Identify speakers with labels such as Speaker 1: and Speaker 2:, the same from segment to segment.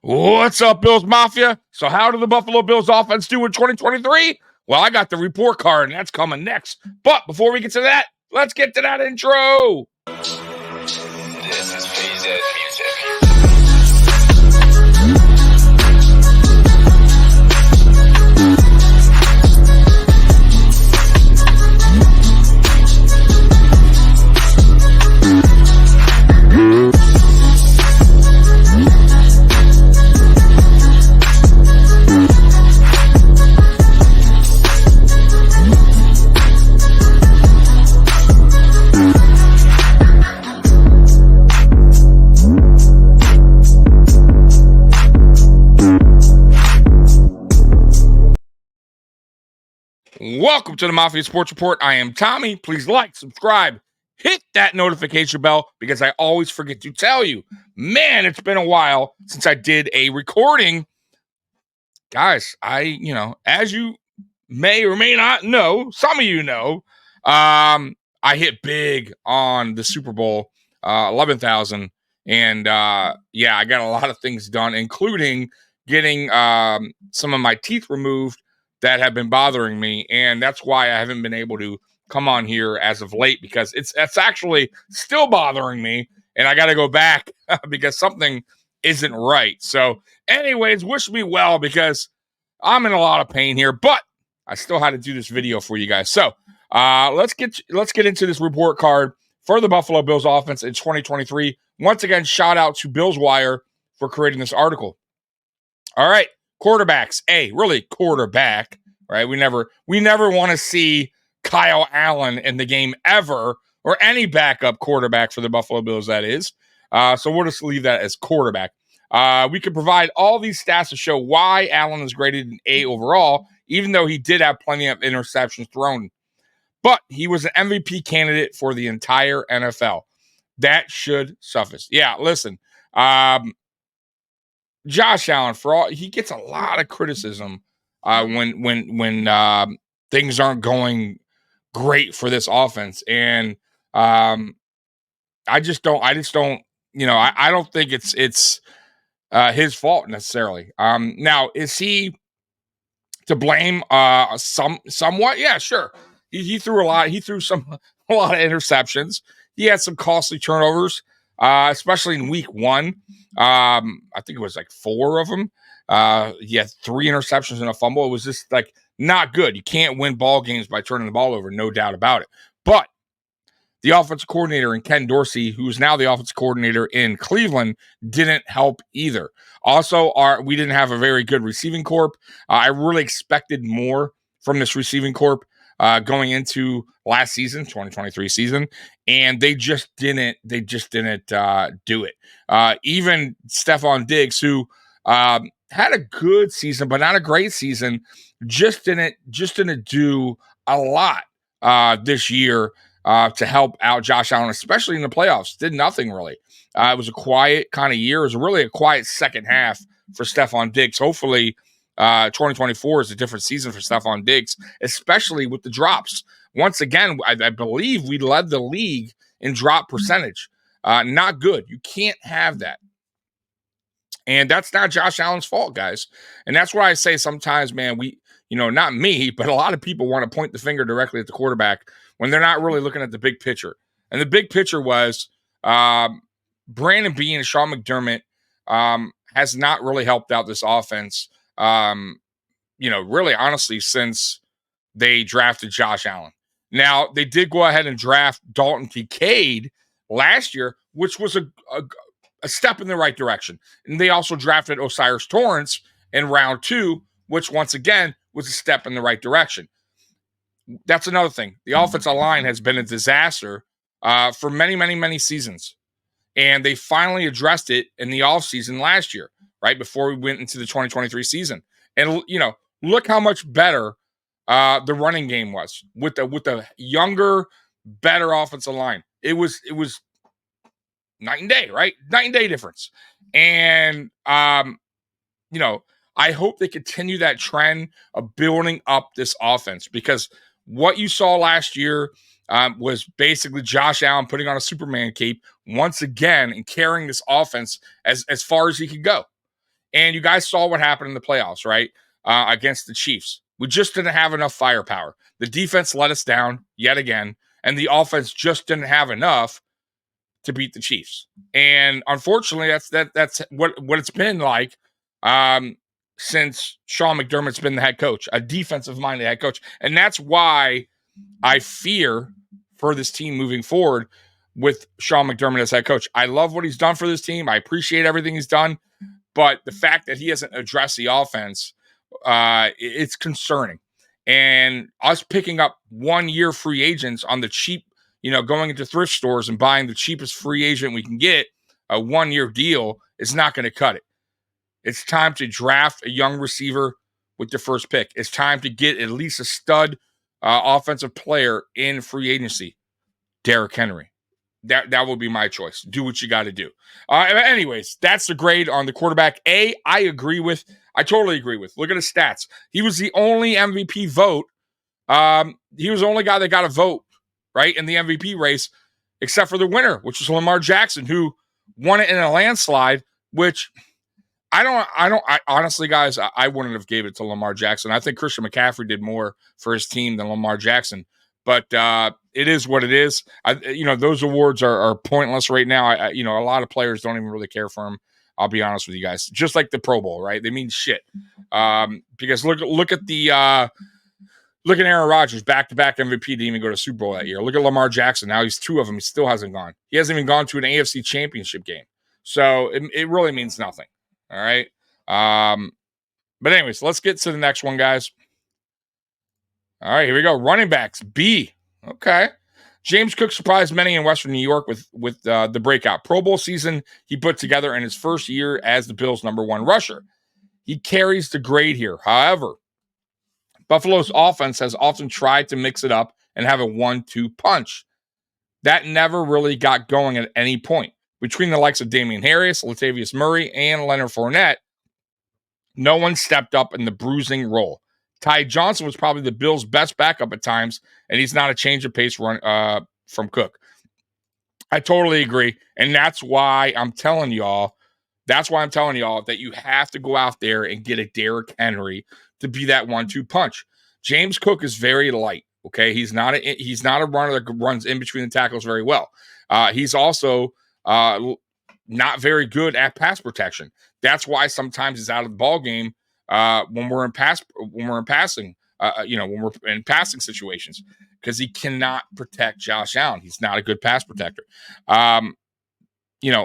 Speaker 1: What's up, Bills Mafia? So how did the Buffalo Bills offense do in 2023? Well, I got the report card, and that's coming next. But before we get to that, let's get to that intro.
Speaker 2: This is PZ Music.
Speaker 1: Welcome to the Mafia Sports Report. I am Tommy. Please like, subscribe, hit that notification bell because I always forget to tell you. Man, it's been a while since I did a recording. Guys, as you may or may not know, some of you know, I hit big on the Super Bowl, 11,000. And I got a lot of things done, including getting some of my teeth removed that have been bothering me. And that's why I haven't been able to come on here as of late, because it's actually still bothering me. And I got to go back because something isn't right. So anyways, wish me well because I'm in a lot of pain here, but I still had to do this video for you guys. So let's get into this report card for the Buffalo Bills offense in 2023. Once again, shout out to Bills Wire for creating this article. All right, quarterbacks. Really quarterback, right? We never want to see Kyle Allen in the game ever, or any backup quarterback for the Buffalo Bills, that is. So we'll just leave that as quarterback. We could provide all these stats to show why Allen is graded an A overall, even though he did have plenty of interceptions thrown. But he was an MVP candidate for the entire NFL. That should suffice. Yeah, listen. Josh Allen, he gets a lot of criticism when things aren't going great for this offense, and I just don't. I don't think it's his fault necessarily. Now, is he to blame? Somewhat. Yeah, sure. He threw a lot. He threw a lot of interceptions. He had some costly turnovers, especially in week one. I think it was like 4 of them. He had 3 interceptions and a fumble. It was just like not good. You can't win ball games by turning the ball over, no doubt about it. But the offensive coordinator in Ken Dorsey, who's now the offensive coordinator in Cleveland, didn't help either. Also, we didn't have a very good receiving corp. I really expected more from this receiving corp going into last season, 2023 season, and they just didn't. They just didn't do it. Even Stephon Diggs, who had a good season but not a great season, just didn't do a lot this year to help out Josh Allen, especially in the playoffs. Did nothing really. It was a quiet kind of year. It was really a quiet second half for Stephon Diggs. Hopefully, 2024 is a different season for Stephon Diggs, especially with the drops. Once again, I believe we led the league in drop percentage. Not good. You can't have that. And that's not Josh Allen's fault, guys. And that's why I say sometimes, man, not me, but a lot of people want to point the finger directly at the quarterback when they're not really looking at the big picture. And the big picture was Brandon Beane and Sean McDermott has not really helped out this offense, really honestly, since they drafted Josh Allen. Now, they did go ahead and draft Dalton Kincaid last year, which was a step in the right direction. And they also drafted Osiris Torrance in round 2, which once again was a step in the right direction. That's another thing. The offensive line has been a disaster for many, many, many seasons. And they finally addressed it in the offseason last year, right before we went into the 2023 season. And, look how much better the running game was with the younger, better offensive line. It was night and day, right? Night and day difference. And, I hope they continue that trend of building up this offense, because what you saw last year was basically Josh Allen putting on a Superman cape once again and carrying this offense as far as he could go. And you guys saw what happened in the playoffs, right? Against the Chiefs. We just didn't have enough firepower. The defense let us down yet again, and the offense just didn't have enough to beat the Chiefs. And unfortunately, that's what it's been like since Sean McDermott's been the head coach, a defensive-minded head coach. And that's why I fear for this team moving forward with Sean McDermott as head coach. I love what he's done for this team. I appreciate everything he's done. But the fact that he hasn't addressed the offense, it's concerning. And us picking up 1-year free agents on the cheap, going into thrift stores and buying the cheapest free agent we can get, a 1-year deal, is not going to cut it. It's time to draft a young receiver with the first pick. It's time to get at least a stud offensive player in free agency. Derrick Henry. That will be my choice. Do what you got to do. Anyways, that's the grade on the quarterback. I totally agree with. Look at his stats. He was the only MVP vote. He was the only guy that got a vote, right, in the MVP race, except for the winner, which was Lamar Jackson, who won it in a landslide, which I honestly, guys, I wouldn't have gave it to Lamar Jackson. I think Christian McCaffrey did more for his team than Lamar Jackson. But it is what it is. Those awards are pointless right now. A lot of players don't even really care for them. I'll be honest with you guys. Just like the Pro Bowl, right? They mean shit. Because look at Aaron Rodgers, back-to-back MVP, didn't even go to Super Bowl that year. Look at Lamar Jackson. Now he's 2 of them. He still hasn't gone. He hasn't even gone to an AFC Championship game. So it really means nothing. All right. But anyways, let's get to the next one, guys. All right, here we go. Running backs, B. Okay. James Cook surprised many in Western New York with the breakout Pro Bowl season he put together in his first year as the Bills' #1 rusher. He carries the grade here. However, Buffalo's offense has often tried to mix it up and have a 1-2 punch. That never really got going at any point. Between the likes of Damian Harris, Latavius Murray, and Leonard Fournette, no one stepped up in the bruising role. Ty Johnson was probably the Bills' best backup at times, and he's not a change of pace run from Cook. I totally agree, and that's why I'm telling y'all that you have to go out there and get a Derrick Henry to be that 1-2 punch. James Cook is very light. Okay, he's not a runner that runs in between the tackles very well. He's also not very good at pass protection. That's why sometimes he's out of the ball game when we're in passing situations, because he cannot protect Josh Allen. He's not a good pass protector.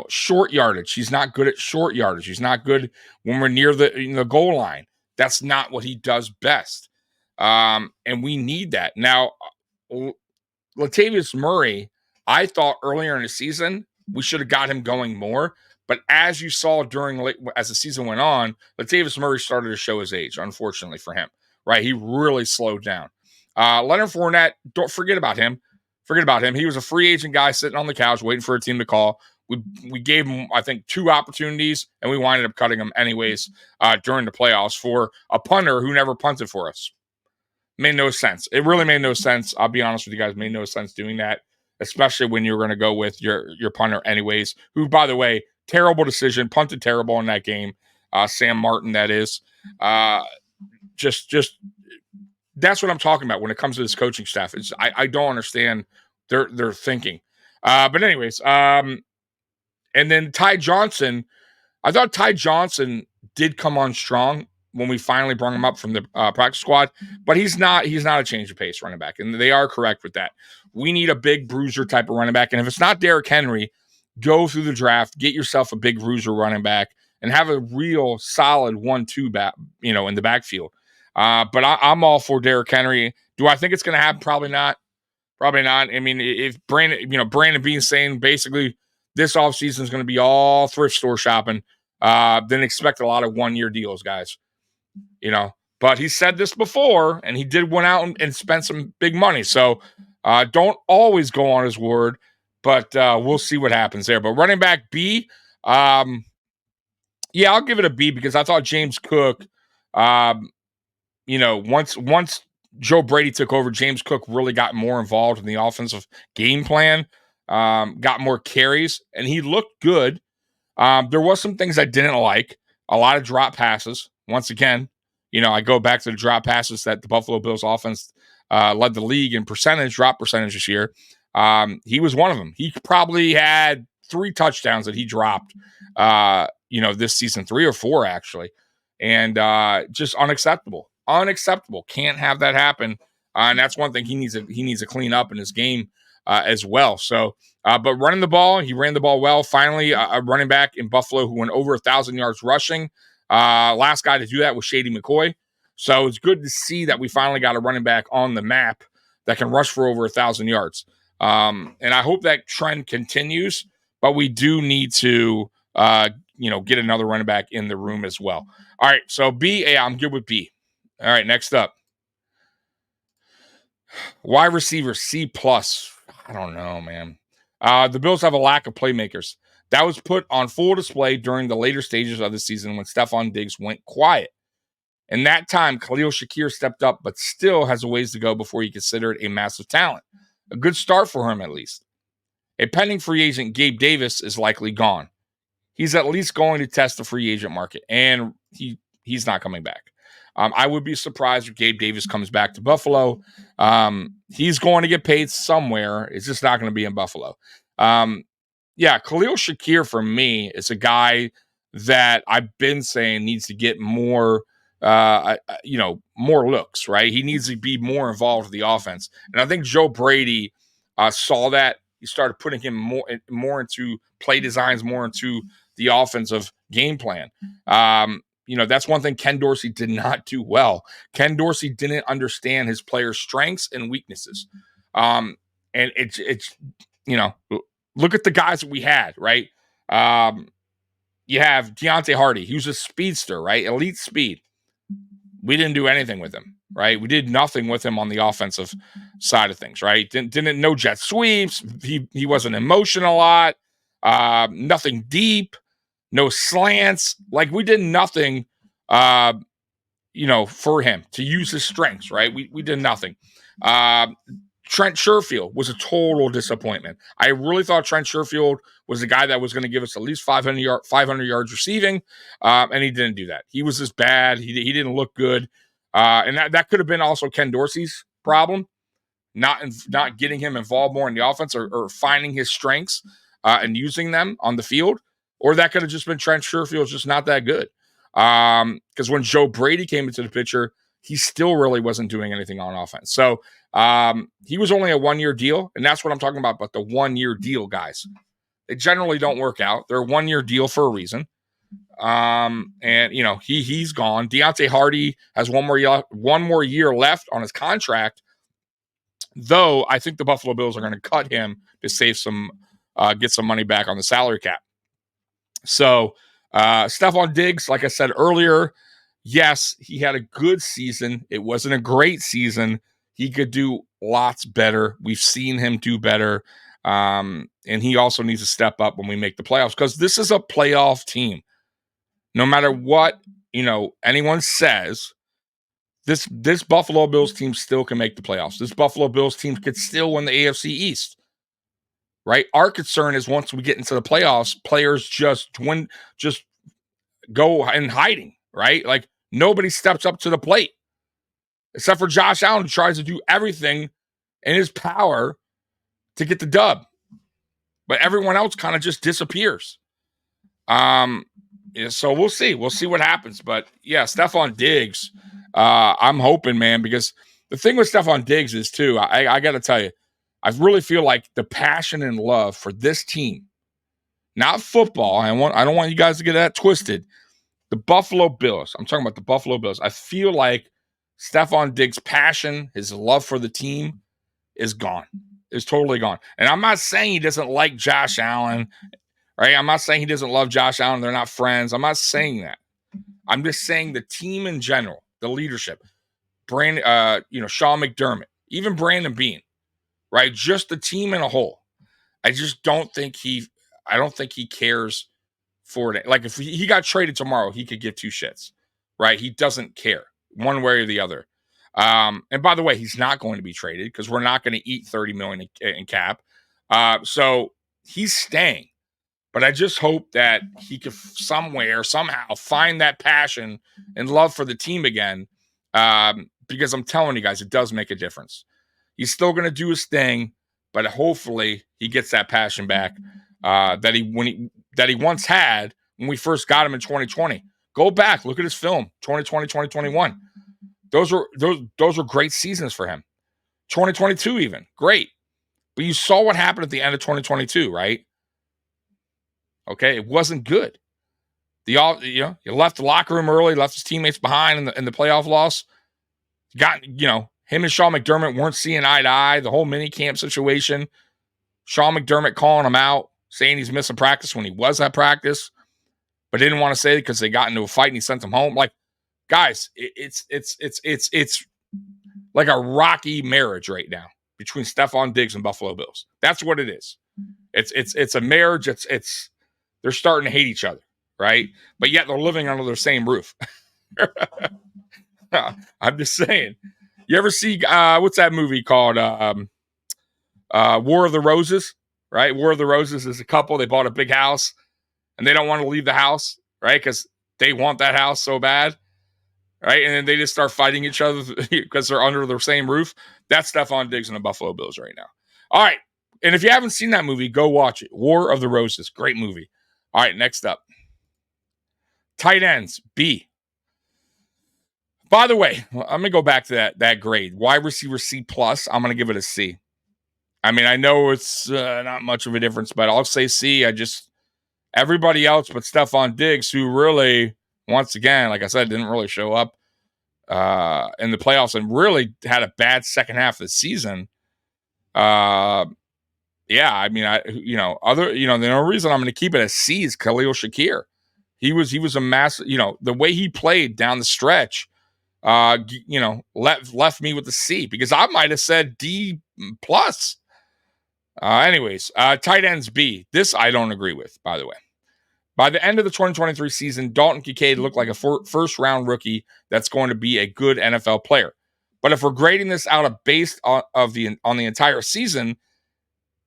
Speaker 1: Short yardage. He's not good at short yardage. He's not good when we're near the goal line. That's not what he does best. And we need that. Now, Latavius Murray, I thought earlier in the season, we should have got him going more. But as you saw as the season went on, Latavius Murray started to show his age, unfortunately for him. Right? He really slowed down. Leonard Fournette, don't forget about him. He was a free agent guy sitting on the couch waiting for a team to call. We gave him, I think, 2 opportunities, and we winded up cutting him anyways during the playoffs for a punter who never punted for us. Made no sense. It really made no sense. I'll be honest with you guys, made no sense doing that, especially when you're going to go with your punter anyways, who, by the way, terrible decision, punted terrible in that game. Sam Martin, that is. Just that's what I'm talking about when it comes to this coaching staff. I don't understand their thinking. But anyways, and then Ty Johnson, I thought Ty Johnson did come on strong when we finally brought him up from the practice squad, but he's not a change of pace running back, and they are correct with that. We need a big bruiser type of running back, and if it's not Derrick Henry, go through the draft, get yourself a big bruiser running back, and have a real solid 1-2 back, in the backfield. But I'm all for Derrick Henry. Do I think it's going to happen? Probably not. I mean, if Brandon Beane's saying basically this offseason is going to be all thrift store shopping, then expect a lot of 1-year deals, guys. But he said this before, and he did went out and spend some big money. So don't always go on his word, but we'll see what happens there. But running back B, I'll give it a B because I thought James Cook, once Joe Brady took over, James Cook really got more involved in the offensive game plan, got more carries, and he looked good. There was some things I didn't like. a lot of drop passes. Once again, I go back to the drop passes that the Buffalo Bills offense led the league in drop percentage this year. He was one of them. He probably had 3 touchdowns that he dropped, this season, 3 or 4 actually, and just unacceptable. Unacceptable. Can't have that happen. And that's one thing he needs to clean up in his game as well. So, but running the ball, he ran the ball well. Finally, a running back in Buffalo who went over 1,000 yards rushing. Last guy to do that was Shady McCoy. So it's good to see that we finally got a running back on the map that can rush for over 1,000 yards. And I hope that trend continues, but we do need to, get another running back in the room as well. All right. So I'm good with B. All right. Next up, wide receiver C+. I don't know, man. The Bills have a lack of playmakers. That was put on full display during the later stages of the season when Stephon Diggs went quiet. In that time, Khalil Shakir stepped up, but still has a ways to go before he considered a massive talent. A good start for him, at least. A pending free agent, Gabe Davis, is likely gone. He's at least going to test the free agent market, and he's not coming back. I would be surprised if Gabe Davis comes back to Buffalo. He's going to get paid somewhere. It's just not going to be in Buffalo. Khalil Shakir for me is a guy that I've been saying needs to get more, more looks, right? He needs to be more involved with the offense. And I think Joe Brady saw that. He started putting him more into play designs, more into the offensive game plan. That's one thing Ken Dorsey did not do well. Ken Dorsey didn't understand his players' strengths and weaknesses. And it's look at the guys that we had, right? You have Deontay Hardy. He was a speedster, right? Elite speed. We didn't do anything with him, right? We did nothing with him on the offensive side of things, right? Didn't know jet sweeps. He wasn't in motion a lot. Nothing deep. No slants. Like we did nothing, for him to use his strengths, right? We did nothing. Trent Sherfield was a total disappointment. I really thought Trent Sherfield was the guy that was going to give us at least 500 yards receiving, and he didn't do that. He was just bad. He didn't look good, and that could have been also Ken Dorsey's problem, not getting him involved more in the offense or finding his strengths and using them on the field, or that could have just been Trent Sherfield's just not that good. Because when Joe Brady came into the picture, he still really wasn't doing anything on offense. So he was only a 1-year deal, and that's what I'm talking about. But the 1-year deal guys, they generally don't work out. They're a 1-year deal for a reason. And he's gone. Deontay Hardy has one more year left on his contract. Though I think the Buffalo Bills are going to cut him to save some, get some money back on the salary cap. So Stephon Diggs, like I said earlier, yes, he had a good season. It wasn't a great season. He could do lots better. We've seen him do better. And he also needs to step up when we make the playoffs because this is a playoff team. No matter what, anyone says, this Buffalo Bills team still can make the playoffs. This Buffalo Bills team could still win the AFC East. Right? Our concern is once we get into the playoffs, players just go in hiding, right? Like nobody steps up to the plate except for Josh Allen, who tries to do everything in his power to get the dub. But everyone else kind of just disappears. So we'll see. We'll see what happens. But yeah, Stephon Diggs, I'm hoping, man, because the thing with Stephon Diggs is too, I got to tell you, I really feel like the passion and love for this team, not football. I don't want you guys to get that twisted. The Buffalo Bills. I'm talking about the Buffalo Bills. I feel like Stephon Diggs' passion, his love for the team is gone. Is totally gone. And I'm not saying he doesn't like Josh Allen, right? I'm not saying he doesn't love Josh Allen. They're not friends. I'm not saying that. I'm just saying the team in general, the leadership, Sean McDermott, even Brandon Beane, right? Just the team in a whole. I just don't think he cares for it. Like if he got traded tomorrow, he could give two shits, right? He doesn't care one way or the other. And by the way, he's not going to be traded because we're not going to eat $30 million in cap. So he's staying. But I just hope that he could somewhere, somehow find that passion and love for the team again. Because I'm telling you guys, it does make a difference. He's still going to do his thing, but hopefully he gets that passion back that he once had when we first got him in 2020. Go back, look at his film, 2020, 2021. Those were great seasons for him. 2022 even, great. But you saw what happened at the end of 2022, right? Okay, it wasn't good. You left the locker room early, left his teammates behind in the playoff loss. Him and Sean McDermott weren't seeing eye to eye. The whole mini camp situation. Sean McDermott calling him out, saying he's missing practice when he was at practice, but didn't want to say it because they got into a fight and he sent him home. Like, guys, it's like a rocky marriage right now between Stephon Diggs and Buffalo Bills. That's what it is. It's a marriage. It's they're starting to hate each other, right? But yet they're living under the same roof. I'm just saying. You ever see what's that movie called? War of the Roses, right? War of the Roses is a couple. They bought a big house and they don't want to leave the house, right? Because they want that house so bad, right? And then they just start fighting each other because they're under the same roof. That's Stephon Diggs and the Buffalo Bills right now. All right. And if you haven't seen that movie, go watch it. War of the Roses. Great movie. All right, next up. Tight ends, B. By the way, I'm going to go back to that grade. Wide receiver C+, I'm going to give it a C. I mean, I know it's not much of a difference, but I'll say C. Everybody else but Stephon Diggs, who really, once again, like I said, didn't really show up in the playoffs and really had a bad second half of the season. Yeah, I mean, the only reason I'm going to keep it as C is Khalil Shakir. He was a massive, the way he played down the stretch, left me with the C because I might have said D plus. Anyways, tight ends B. This I don't agree with, by the way. By the end of the 2023 season, Dalton Kincaid looked like a first-round rookie that's going to be a good NFL player. But if we're grading this out of based on the entire season,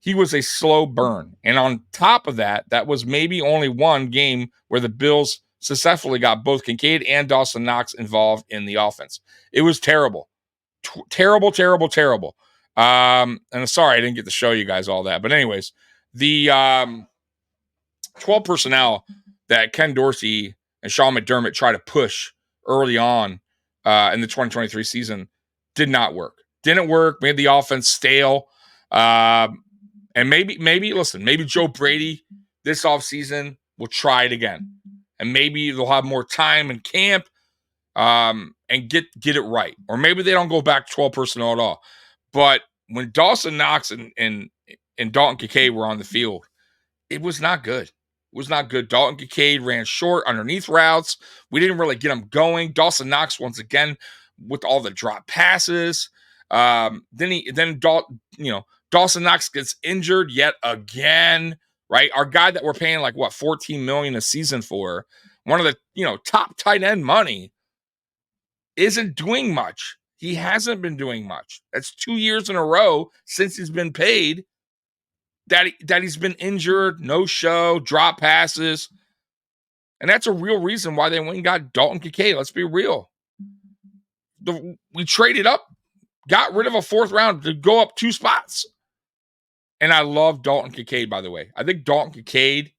Speaker 1: he was a slow burn. And on top of that, that was maybe only one game where the Bills successfully got both Kincaid and Dawson Knox involved in the offense. It was terrible. Terrible, terrible, terrible. And sorry, I didn't get to show you guys all that. But anyways, the 12 personnel that Ken Dorsey and Sean McDermott tried to push early on in the 2023 season did not work. Didn't work, made the offense stale. And maybe Joe Brady this offseason will try it again. And maybe they'll have more time in camp and get it right. Or maybe they don't go back to 12 personnel at all. But when Dawson Knox and Dalton Kincaid were on the field, it was not good. It was not good. Dalton Kincaid ran short underneath routes. We didn't really get him going. Dawson Knox, once again, with all the drop passes. Dawson Knox gets injured yet again, right? Our guy that we're paying like $14 million a season for, one of the top tight end money, isn't doing much. He hasn't been doing much. That's 2 years in a row since he's been paid that he's been injured, no show, drop passes. And that's a real reason why they went and got Dalton Kincaid. Let's be real. We traded up, got rid of a fourth round to go up 2 spots. And I love Dalton Kincaid, by the way. I think Dalton Kincaid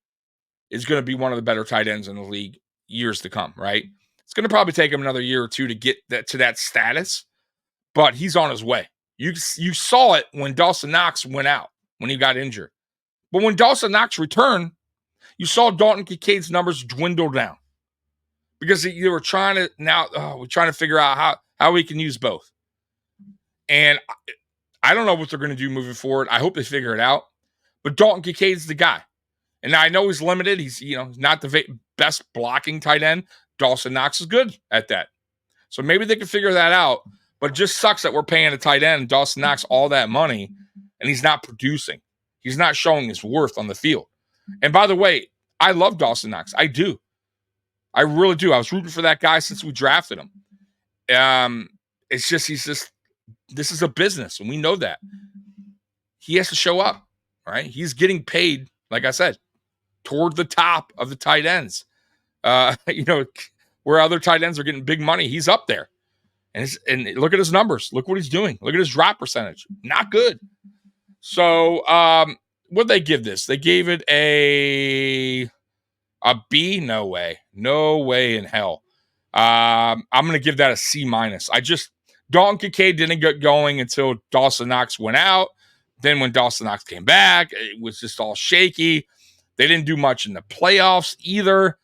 Speaker 1: is going to be one of the better tight ends in the league years to come, right? It's going to probably take him another year or two to get to that status, but he's on his way. You saw it when Dawson Knox went out, when he got injured. But when Dawson Knox returned, you saw Dalton Kincaid's numbers dwindle down because they were trying to figure out how we can use both. And I don't know what they're going to do moving forward. I hope they figure it out. But Dalton Kincaid's the guy. And I know he's limited. He's not the best blocking tight end. Dawson Knox is good at that. So maybe they can figure that out. But it just sucks that we're paying a tight end, Dawson Knox, all that money, and he's not producing. He's not showing his worth on the field. And by the way, I love Dawson Knox. I do. I really do. I was rooting for that guy since we drafted him. This is a business, and we know that. He has to show up, right? He's getting paid, like I said. toward the top of the tight ends. Where other tight ends are getting big money, he's up there. And look at his numbers. Look what he's doing. Look at his drop percentage. Not good. So what'd they give this? They gave it a B? No way. No way in hell. I'm going to give that a C-. Dalton Kincaid didn't get going until Dawson Knox went out. Then when Dawson Knox came back, it was just all shaky. They didn't do much in the playoffs either.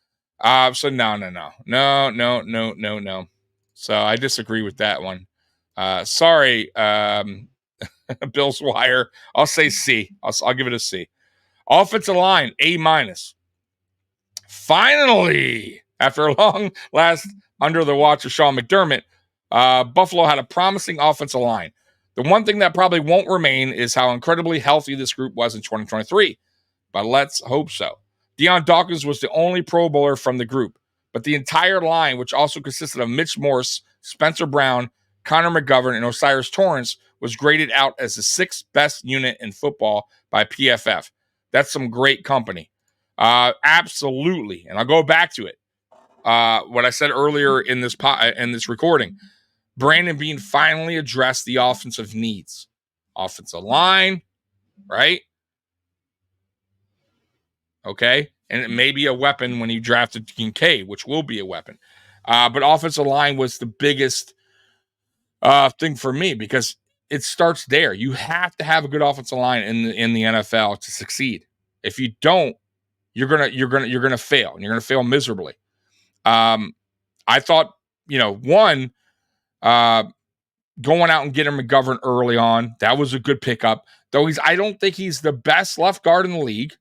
Speaker 1: So no. So I disagree with that one. Sorry, Bill's Wire. I'll say C. I'll give it a C. Offensive line, A-. Finally, after a long last under the watch of Sean McDermott, Buffalo had a promising offensive line. The one thing that probably won't remain is how incredibly healthy this group was in 2023. But let's hope so. Deion Dawkins was the only Pro Bowler from the group, but the entire line, which also consisted of Mitch Morse, Spencer Brown, Connor McGovern, and Osiris Torrance, was graded out as the 6th best unit in football by PFF. That's some great company. Absolutely. And I'll go back to it. What I said earlier in this recording, Brandon Beane finally addressed the offensive needs. Offensive line, right? Okay. And it may be a weapon when he drafted Kincaid, which will be a weapon. But offensive line was the biggest thing for me because it starts there. You have to have a good offensive line in the NFL to succeed. If you don't, you're gonna fail, and you're gonna fail miserably. I thought, going out and getting McGovern early on, that was a good pickup. Though I don't think he's the best left guard in the league.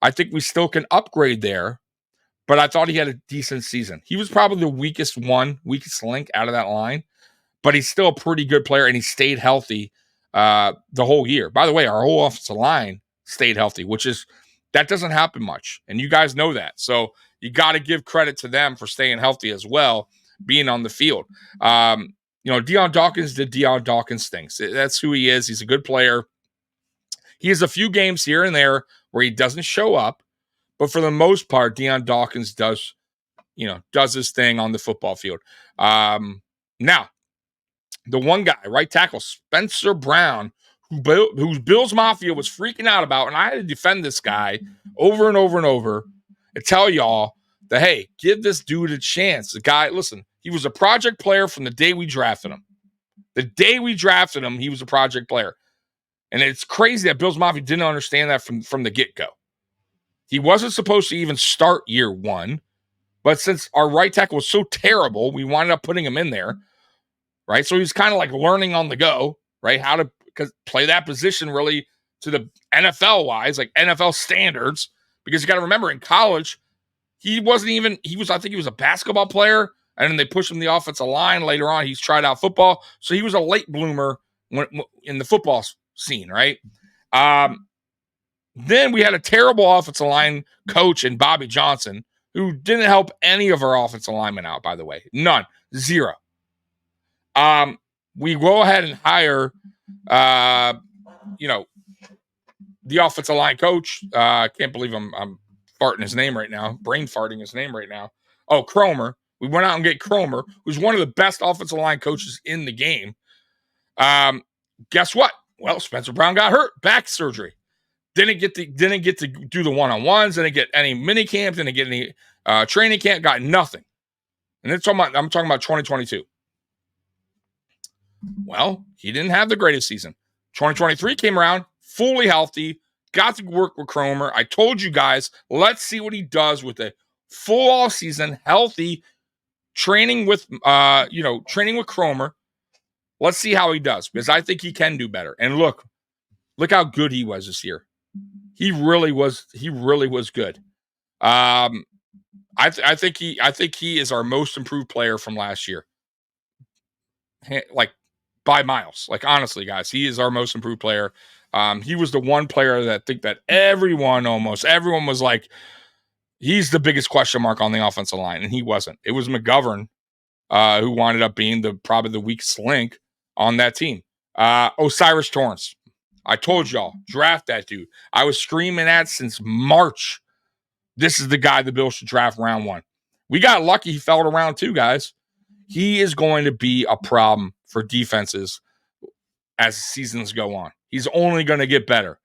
Speaker 1: I think we still can upgrade there, but I thought he had a decent season. He was probably the weakest link out of that line, but he's still a pretty good player, and he stayed healthy the whole year. By the way, our whole offensive line stayed healthy, that doesn't happen much, and you guys know that. So you got to give credit to them for staying healthy as well, being on the field. Deion Dawkins did Deion Dawkins things. That's who he is. He's a good player. He has a few games here and there where he doesn't show up, but for the most part, Deion Dawkins does his thing on the football field. Now, the one guy, right tackle, Spencer Brown, who Bill's Mafia was freaking out about, and I had to defend this guy over and over and over and tell y'all that, hey, give this dude a chance. The guy, listen, he was a project player from the day we drafted him. The day we drafted him, he was a project player. And it's crazy that Bill's Mafia didn't understand that from the get-go. He wasn't supposed to even start year one, but since our right tackle was so terrible, we wound up putting him in there, right? So he's kind of like learning on the go, right? How to play that position really to the NFL-wise, like NFL standards, because you got to remember in college, I think he was a basketball player, and then they pushed him to the offensive line. Later on, he's tried out football. So he was a late bloomer in the football scene, right? Then we had a terrible offensive line coach in Bobby Johnson, who didn't help any of our offensive linemen out, by the way. None. Zero. We go ahead and hire, the offensive line coach. I can't believe I'm farting his name right now, brain farting his name right now. Oh, Cromer. We went out and get Cromer, who's one of the best offensive line coaches in the game. Guess what? Well, Spencer Brown got hurt, back surgery. Didn't get to do the one-on-ones. Didn't get any mini camp. Didn't get any training camp. Got nothing. And I'm talking about 2022. Well, he didn't have the greatest season. 2023 came around, fully healthy, got to work with Cromer. I told you guys, let's see what he does with a full all season, healthy, training with Cromer. Let's see how he does, because I think he can do better. And look how good he was this year. He really was good. I think he is our most improved player from last year. Like by miles. Like honestly, guys, he is our most improved player. He was the one player that I think that almost everyone was like, he's the biggest question mark on the offensive line, and he wasn't. It was McGovern who wound up being probably the weakest link on that team. Osiris Torrance. I told y'all, draft that dude. I was screaming at since March this is the guy the Bills should draft round 1. We got lucky he fell to round 2, guys. He is going to be a problem for defenses as seasons go on. He's only going to get better.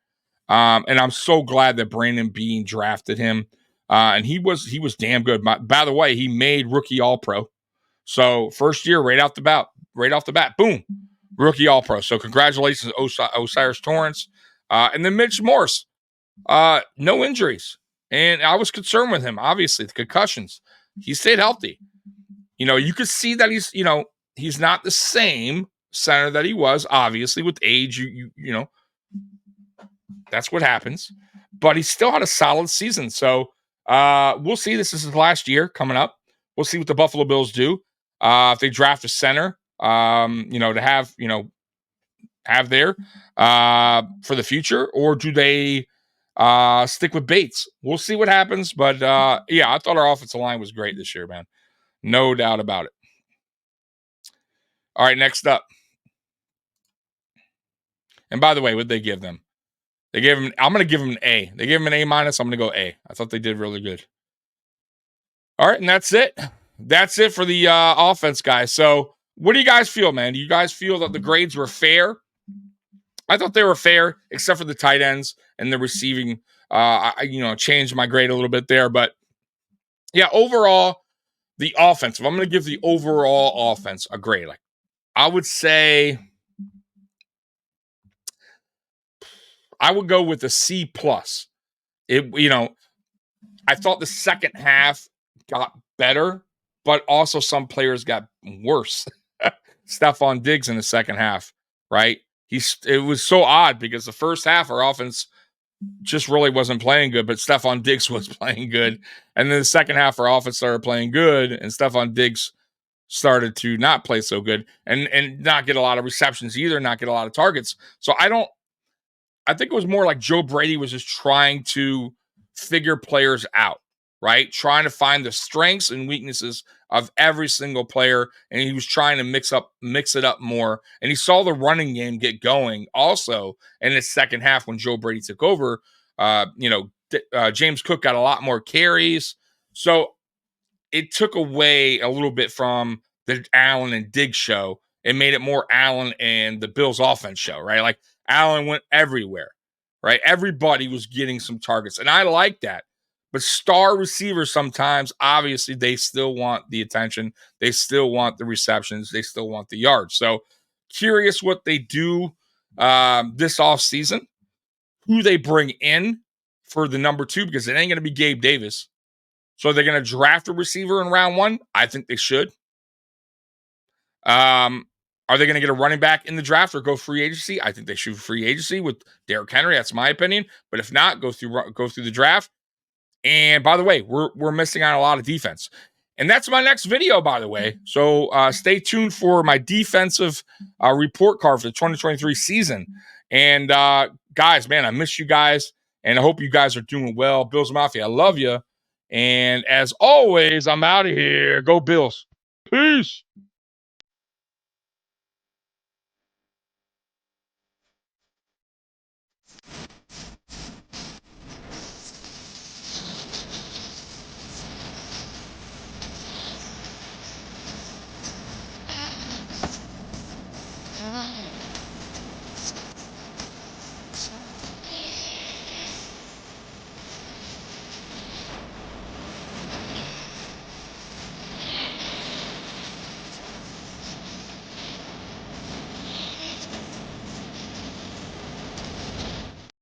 Speaker 1: And I'm so glad that Brandon Beane drafted him. And he was damn good. By the way, he made rookie All Pro. So first year, right off the bat, boom, rookie All Pro. So congratulations, Osiris Torrance, and then Mitch Morse. No injuries, and I was concerned with him. Obviously, the concussions. He stayed healthy. You could see that he's not the same center that he was. Obviously, with age, you know that's what happens. But he still had a solid season. So we'll see. This is his last year coming up. We'll see what the Buffalo Bills do. If they draft a center, to have there for the future, or do they stick with Bates? We'll see what happens. But yeah, I thought our offensive line was great this year, man. No doubt about it. All right, next up. And by the way, what'd they give them? They gave him, I'm going to give him an A. They gave him an A-. I'm going to go A. I thought they did really good. All right, and that's it. That's it for the offense, guys. So what do you guys feel, man? Do you guys feel that the grades were fair? I thought they were fair, except for the tight ends and the receiving. I changed my grade a little bit there. But, yeah, overall, the offense, if I'm going to give the overall offense a grade, like I would say I would go with a C+. I thought the second half got better, but also some players got worse. Stephon Diggs in the second half, right? It was so odd because the first half our offense just really wasn't playing good, but Stephon Diggs was playing good. And then the second half our offense started playing good, and Stephon Diggs started to not play so good and not get a lot of receptions either, not get a lot of targets. So I think it was more like Joe Brady was just trying to figure players out, right? Trying to find the strengths and weaknesses of every single player, and he was trying to mix it up more. And he saw the running game get going also in the second half when Joe Brady took over. James Cook got a lot more carries, so it took away a little bit from the Allen and Diggs show. It made it more Allen and the Bills offense show, right? Like Allen went everywhere, right? Everybody was getting some targets, and I like that. But star receivers sometimes, obviously, they still want the attention. They still want the receptions. They still want the yards. So curious what they do this offseason, who they bring in for the number 2, because it ain't going to be Gabe Davis. So they're going to draft a receiver in round 1? I think they should. Are they going to get a running back in the draft or go free agency? I think they should free agency with Derrick Henry. That's my opinion. But if not, go through the draft. And by the way, we're missing out on a lot of defense. And that's my next video, by the way. So stay tuned for my defensive report card for the 2023 season. And guys, man, I miss you guys. And I hope you guys are doing well. Bills Mafia, I love you. And as always, I'm out of here. Go Bills. Peace.